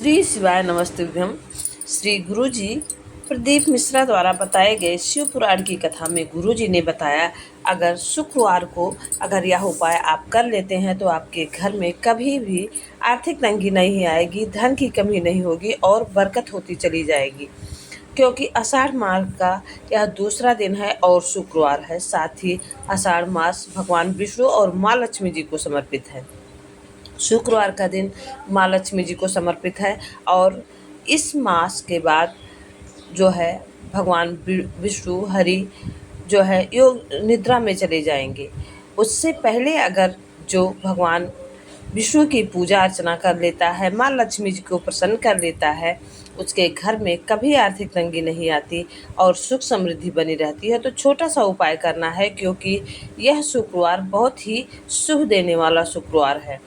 श्री शिवाय नमस्तुभ्यम। श्री गुरुजी प्रदीप मिश्रा द्वारा बताए गए शिव पुराण की कथा में गुरुजी ने बताया, अगर शुक्रवार को अगर यह उपाय आप कर लेते हैं तो आपके घर में कभी भी आर्थिक तंगी नहीं आएगी, धन की कमी नहीं होगी और बरकत होती चली जाएगी। क्योंकि आषाढ़ मास का यह दूसरा दिन है और शुक्रवार है। साथ ही आषाढ़ मास भगवान विष्णु और माँ लक्ष्मी जी को समर्पित है। शुक्रवार का दिन माँ लक्ष्मी जी को समर्पित है और इस मास के बाद जो है भगवान विष्णु हरि जो है योग निद्रा में चले जाएंगे। उससे पहले अगर जो भगवान विष्णु की पूजा अर्चना कर लेता है, माँ लक्ष्मी जी को प्रसन्न कर लेता है, उसके घर में कभी आर्थिक तंगी नहीं आती और सुख समृद्धि बनी रहती है। तो छोटा सा उपाय करना है, क्योंकि यह शुक्रवार बहुत ही शुभ देने वाला शुक्रवार है।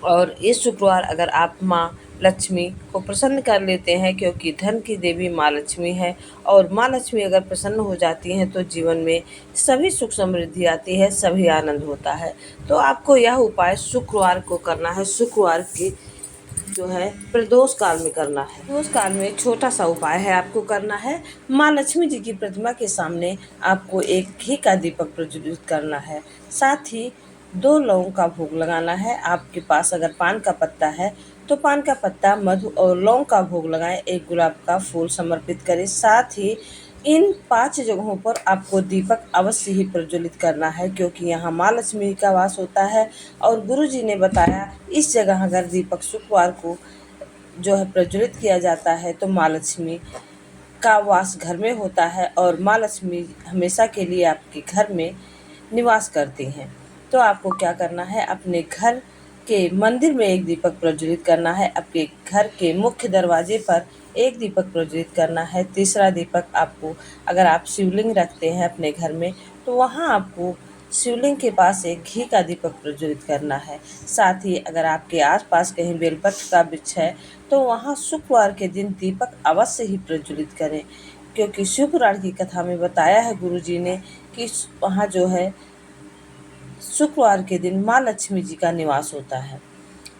और इस शुक्रवार अगर आप माँ लक्ष्मी को प्रसन्न कर लेते हैं, क्योंकि धन की देवी माँ लक्ष्मी है और माँ लक्ष्मी अगर प्रसन्न हो जाती हैं तो जीवन में सभी सुख समृद्धि आती है, सभी आनंद होता है। तो आपको यह उपाय शुक्रवार को करना है। शुक्रवार की जो है प्रदोष काल में करना है। प्रदोष काल में छोटा सा उपाय है, आपको करना है माँ लक्ष्मी जी की प्रतिमा के सामने आपको एक घी का दीपक प्रज्वलित करना है। साथ ही 2 लौंग का भोग लगाना है। आपके पास अगर पान का पत्ता है तो पान का पत्ता, मधु और लौंग का भोग लगाएं। एक गुलाब का फूल समर्पित करें। साथ ही इन 5 जगहों पर आपको दीपक अवश्य ही प्रज्वलित करना है, क्योंकि यहाँ माँ लक्ष्मी का वास होता है। और गुरु जी ने बताया, इस जगह अगर दीपक शुक्रवार को जो है प्रज्वलित किया जाता है तो माँ लक्ष्मी का वास घर में होता है और माँ लक्ष्मी हमेशा के लिए आपके घर में निवास करती हैं। तो आपको क्या करना है, अपने घर के मंदिर में एक दीपक प्रज्वलित करना है। आपके घर के मुख्य दरवाजे पर एक दीपक प्रज्वलित करना है। तीसरा दीपक आपको, अगर आप शिवलिंग रखते हैं अपने घर में, तो वहाँ आपको शिवलिंग के पास एक घी का दीपक प्रज्वलित करना है। साथ ही अगर आपके आसपास कहीं बेलपत्र का वृक्ष है तो वहाँ शुक्रवार के दिन दीपक अवश्य ही प्रज्वलित करें, क्योंकि शिव पुराण की कथा में बताया है गुरु जी ने कि वहाँ जो है शुक्रवार के दिन माँ लक्ष्मी जी का निवास होता है।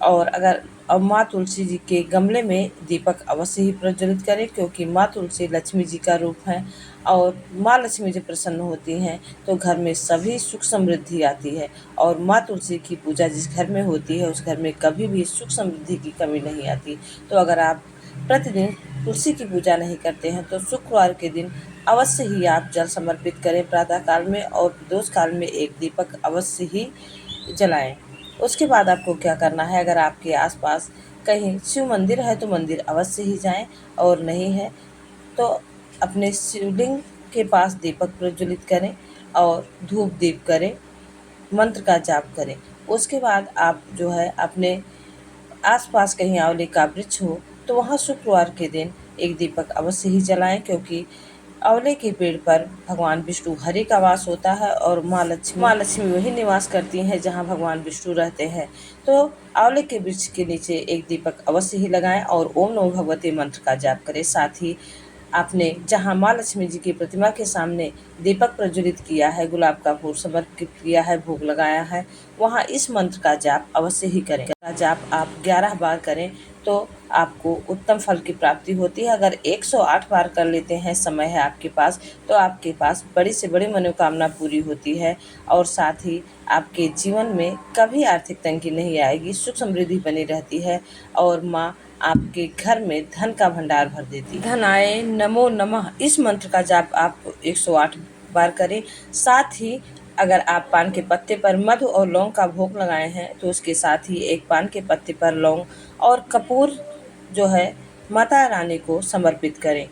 और अगर माँ तुलसी जी के गमले में दीपक अवश्य ही प्रज्वलित करें, क्योंकि माँ तुलसी लक्ष्मी जी का रूप है और माँ लक्ष्मी जब प्रसन्न होती हैं तो घर में सभी सुख समृद्धि आती है। और माँ तुलसी की पूजा जिस घर में होती है उस घर में कभी भी सुख समृद्धि की कमी नहीं आती। तो अगर आप प्रतिदिन तुलसी की पूजा नहीं करते हैं तो शुक्रवार के दिन अवश्य ही आप जल समर्पित करें प्रातः काल में, और प्रदोष काल में एक दीपक अवश्य ही जलाएं। उसके बाद आपको क्या करना है, अगर आपके आसपास कहीं शिव मंदिर है तो मंदिर अवश्य ही जाएं, और नहीं है तो अपने शिवलिंग के पास दीपक प्रज्वलित करें और धूप दीप करें, मंत्र का जाप करें। उसके बाद आप जो है अपने आसपास कहीं आंवले का वृक्ष हो तो वहाँ शुक्रवार के दिन एक दीपक अवश्य ही जलाएं, क्योंकि आंवले के पेड़ पर भगवान विष्णु हरि का वास होता है और माँ लक्ष्मी वही निवास करती हैं जहाँ भगवान विष्णु रहते हैं। तो आंवले के वृक्ष के नीचे एक दीपक अवश्य ही लगाएं और ओम नमो भगवते मंत्र का जाप करें। साथ ही आपने जहाँ माँ लक्ष्मी जी की प्रतिमा के सामने दीपक प्रज्वलित किया है, गुलाब का फूल समर्पित किया है, भोग लगाया है, वहाँ इस मंत्र का जाप अवश्य ही करें। जाप आप 11 बार करें तो आपको उत्तम फल की प्राप्ति होती है। अगर 108 बार कर लेते हैं, समय है आपके पास, तो आपके पास बड़ी से बड़ी मनोकामना पूरी होती है और साथ ही आपके जीवन में कभी आर्थिक तंगी नहीं आएगी, सुख समृद्धि बनी रहती है और माँ आपके घर में धन का भंडार भर देती है। धन आए नमो नमः, इस मंत्र का जाप आप 108 बार करें। साथ ही अगर आप पान के पत्ते पर मधु और लौंग का भोग लगाए हैं तो उसके साथ ही एक पान के पत्ते पर लौंग और कपूर जो है माता रानी को समर्पित करें।